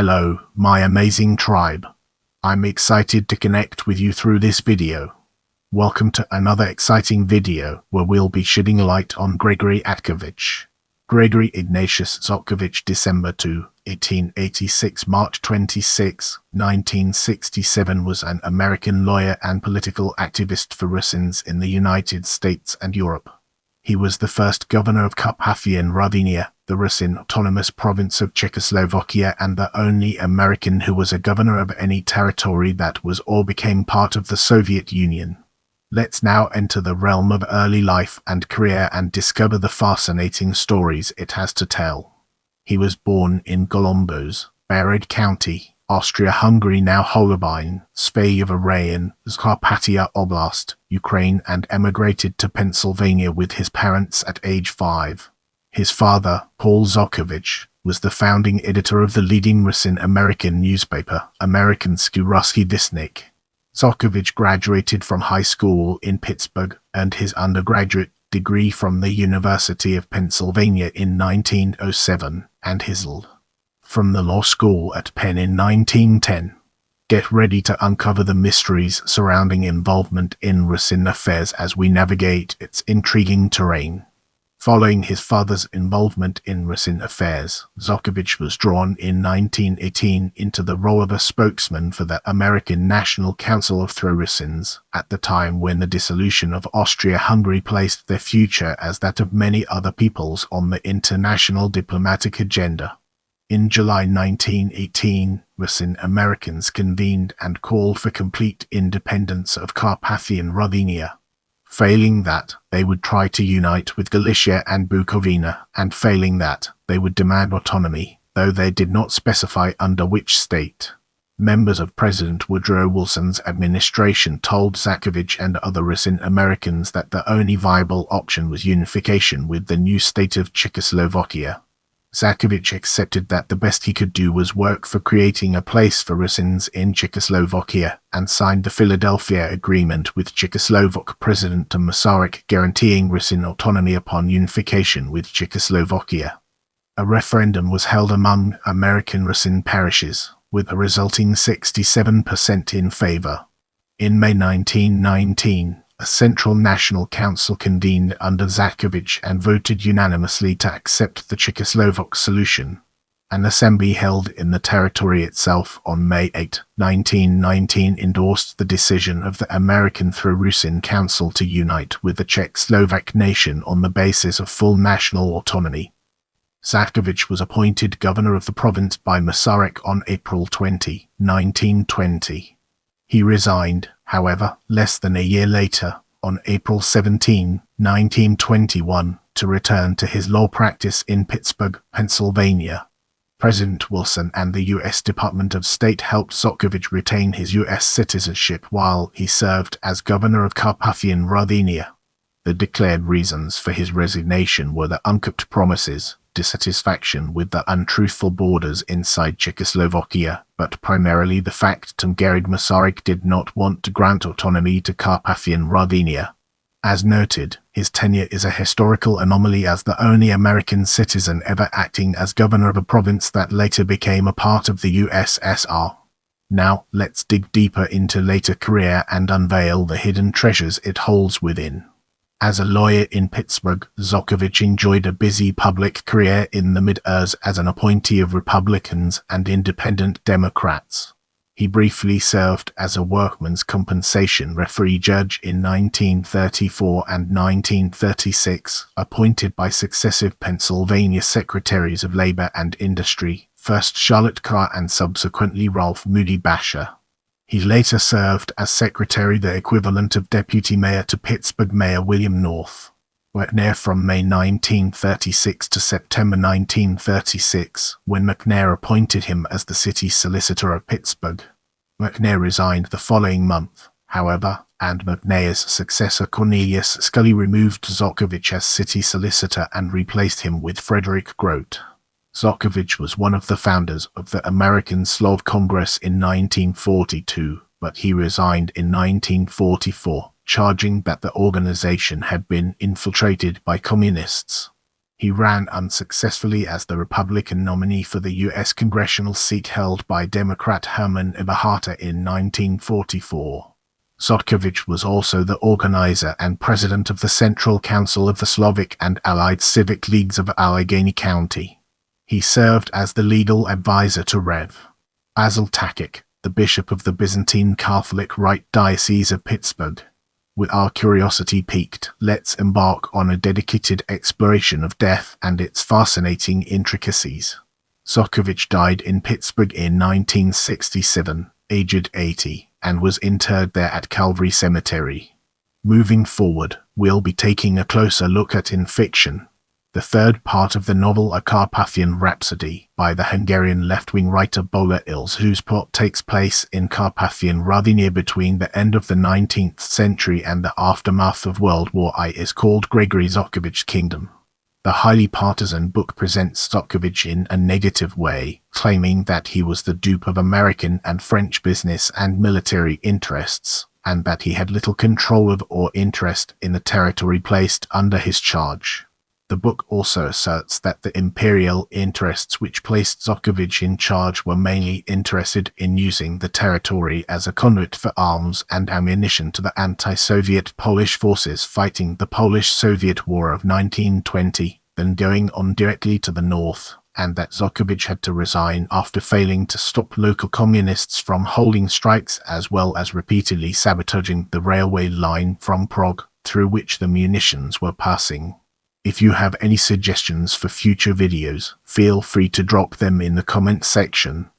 Hello, my amazing tribe. I'm excited to connect with you through this video. Welcome to another exciting video where we'll be shedding light on Gregory Žatkovich. Gregory Ignatius Zhatkovich, December 2, 1886, March 26, 1967, was an American lawyer and political activist for Rusyns in the United States and Europe. He was the first governor of Carpathian Ruthenia, the Rusyn autonomous province of Czechoslovakia, and the only American who was a governor of any territory that was or became part of the Soviet Union. Let's now enter the realm of early life and career and discover the fascinating stories it has to tell. He was born in Golombos, Beried County, Austria-Hungary, now Holobine, Rayon, Carpathia Oblast, Ukraine, and emigrated to Pennsylvania with his parents at age 5. His father, Paul Zhatkovich, was the founding editor of the leading Rusyn American newspaper, Amerikansky Ruski Vestnik. Zhatkovich graduated from high school in Pittsburgh, earned his undergraduate degree from the University of Pennsylvania in 1907, and his LL.D. from the law school at Penn in 1910. Get ready to uncover the mysteries surrounding involvement in Rusyn affairs as we navigate its intriguing terrain. Following his father's involvement in Rusyn affairs, Zhatkovich was drawn in 1918 into the role of a spokesman for the American National Council of Rusyns, at the time when the dissolution of Austria-Hungary placed their future, as that of many other peoples, on the international diplomatic agenda. In July 1918, Rusyn Americans convened and called for complete independence of Carpathian Ruthenia. Failing that, they would try to unite with Galicia and Bukovina, and failing that, they would demand autonomy, though they did not specify under which state. Members of President Woodrow Wilson's administration told Zhatkovich and other Rusyn Americans that the only viable option was unification with the new state of Czechoslovakia. Zhatkovich accepted that the best he could do was work for creating a place for Rusyns in Czechoslovakia, and signed the Philadelphia Agreement with Czechoslovak President Masaryk, guaranteeing Rusyn autonomy upon unification with Czechoslovakia. A referendum was held among American Rusyn parishes, with a resulting 67% in favor. In May 1919, a Central National Council convened under Zhatkovich and voted unanimously to accept the Czechoslovak solution. An assembly held in the territory itself on May 8, 1919 endorsed the decision of the American Rusyn Council to unite with the Czech Slovak nation on the basis of full national autonomy. Zhatkovich was appointed governor of the province by Masaryk on April 20, 1920. He resigned, however, less than a year later, on April 17, 1921, to return to his law practice in Pittsburgh, Pennsylvania. President Wilson and the U.S. Department of State helped Zhatkovich retain his U.S. citizenship while he served as governor of Carpathian Ruthenia. The declared reasons for his resignation were the unkept promises, dissatisfaction with the untruthful borders inside Czechoslovakia, but primarily the fact that Masaryk did not want to grant autonomy to Carpathian Ruthenia. As noted, his tenure is a historical anomaly as the only American citizen ever acting as governor of a province that later became a part of the USSR. Now, let's dig deeper into later career and unveil the hidden treasures it holds within. As a lawyer in Pittsburgh, Zhatkovich enjoyed a busy public career in the mid-years as an appointee of Republicans and Independent Democrats. He briefly served as a workmen's compensation referee judge in 1934 and 1936, appointed by successive Pennsylvania Secretaries of Labor and Industry, first Charlotte Carr and subsequently Ralph Moody Basher. He later served as secretary, the equivalent of deputy mayor to Pittsburgh Mayor William North. McNair from May 1936 to September 1936, when McNair appointed him as the city solicitor of Pittsburgh. McNair resigned the following month, however, and McNair's successor Cornelius Scully removed Zhatkovich as city solicitor and replaced him with Frederick Grote. Zhatkovich was one of the founders of the American Slav Congress in 1942, but he resigned in 1944, charging that the organization had been infiltrated by communists. He ran unsuccessfully as the Republican nominee for the U.S. congressional seat held by Democrat Herman Eberharter in 1944. Zhatkovich was also the organizer and president of the Central Council of the Slovak and Allied Civic Leagues of Allegheny County. He served as the legal advisor to Rev. Basil Takich, the bishop of the Byzantine Catholic Rite Diocese of Pittsburgh. With our curiosity piqued, let's embark on a dedicated exploration of death and its fascinating intricacies. Zhatkovich died in Pittsburgh in 1967, aged 80, and was interred there at Calvary Cemetery. Moving forward, we'll be taking a closer look at In Fiction, the third part of the novel A Carpathian Rhapsody by the Hungarian left-wing writer Bola Ills, whose plot takes place in Carpathian Ruthenia between the end of the 19th century and the aftermath of World War I, is called Gregory Žatkovich's Kingdom. The highly partisan book presents Zhatkovich in a negative way, claiming that he was the dupe of American and French business and military interests, and that he had little control of or interest in the territory placed under his charge. The book also asserts that the imperial interests which placed Zhatkovich in charge were mainly interested in using the territory as a conduit for arms and ammunition to the anti-Soviet Polish forces fighting the Polish-Soviet War of 1920, then going on directly to the north, and that Zhatkovich had to resign after failing to stop local communists from holding strikes as well as repeatedly sabotaging the railway line from Prague, through which the munitions were passing. If you have any suggestions for future videos, feel free to drop them in the comment section.